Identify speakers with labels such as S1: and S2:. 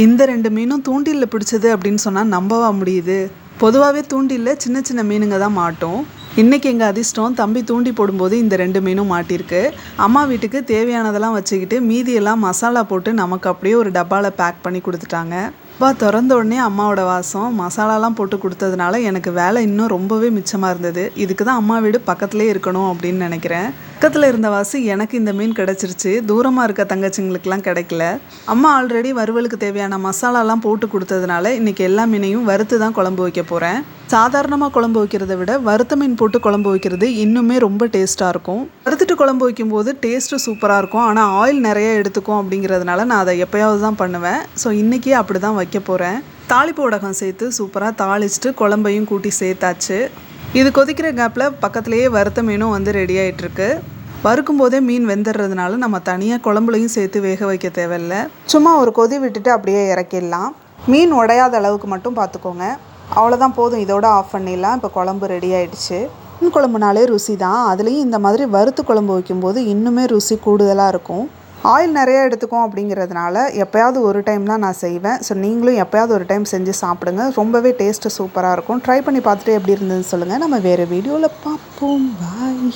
S1: இந்த 2 மீனும் தூண்டில்ல பிடிச்சது அப்படின்னு சொன்னால் நம்பவா முடியுது? பொதுவாகவே தூண்டில்ல சின்ன சின்ன மீனுங்க தான் மாட்டும். இன்றைக்கி எங்கள் அதிர்ஷ்டம் தம்பி தூண்டி போடும்போது இந்த 2 மீனும் மாட்டியிருக்கு. அம்மா வீட்டுக்கு தேவையானதெல்லாம் வச்சுக்கிட்டு மீதியெல்லாம் மசாலா போட்டு நமக்கு அப்படியே ஒரு டப்பாவில் பேக் பண்ணி கொடுத்துட்டாங்க. அப்பா திறந்த உடனே அம்மாவோட வாசம் மசாலாலாம் போட்டு கொடுத்ததுனால எனக்கு வேலை இன்னும் ரொம்பவே மிச்சமாக இருந்தது. இதுக்கு தான் அம்மா வீடு பக்கத்துலேயே இருக்கணும் அப்படின்னு நினைக்கிறேன். பக்கத்தில் இருந்த வாசி எனக்கு இந்த மீன் கிடச்சிருச்சு. தூரமாக இருக்க தங்கச்சிங்களுக்கெல்லாம் கிடைக்கல. அம்மா ஆல்ரெடி வறுவலுக்கு தேவையான மசாலாலாம் போட்டு கொடுத்ததுனால இன்றைக்கி எல்லா மீனையும் வறுத்து தான் குழம்பு வைக்க போகிறேன். சாதாரணமாக குழம்பு வைக்கிறத விட வறுத்த மீன் போட்டு குழம்பு வைக்கிறது இன்னுமே ரொம்ப டேஸ்ட்டாக இருக்கும். வறுத்துட்டு குழம்பு வைக்கும்போது டேஸ்ட்டு சூப்பராக இருக்கும். ஆனால் ஆயில் நிறைய எடுத்துக்கும் அப்படிங்கிறதுனால நான் அதை எப்போயாவது தான் பண்ணுவேன். ஸோ இன்றைக்கி அப்படி தான் வைக்க போகிறேன். தாளிப்பு வடகம் சேர்த்து சூப்பராக தாளிச்சிட்டு குழம்பையும் கூட்டி சேர்த்தாச்சு. இது கொதிக்கிற கேப்பில் பக்கத்துலேயே வறுத்த மீனும் வந்து ரெடி ஆகிட்டுருக்கு. வறுக்கும் போதே மீன் வெந்துடுறதுனால நம்ம தனியாக குழம்புலையும் சேர்த்து வேக வைக்க தேவையில்லை. சும்மா ஒரு கொதி விட்டுட்டு அப்படியே இறக்கிடலாம். மீன் உடையாத அளவுக்கு மட்டும் பார்த்துக்கோங்க. அவ்வளோதான், போதும். இதோட ஆஃப் பண்ணிடலாம். இப்போ குழம்பு ரெடி ஆகிடுச்சு. மீன் குழம்புனாலே ருசி தான். அதுலேயும் இந்த மாதிரி வறுத்து குழம்பு வைக்கும்போது இன்னுமே ருசி கூடுதலாக இருக்கும். ஆயில் நிறையா எடுத்துக்கும் அப்படிங்கிறதுனால எப்போயாவது ஒரு டைம் தான் நான் செய்வேன். ஸோ நீங்களும் எப்போயாவது ஒரு டைம் செஞ்சு சாப்பிடுங்க. ரொம்பவே டேஸ்ட்டு சூப்பராக இருக்கும். ட்ரை பண்ணி பார்த்துட்டு எப்படி இருந்ததுன்னு சொல்லுங்கள். நம்ம வேறு வீடியோவில் பார்ப்போம். பாய்.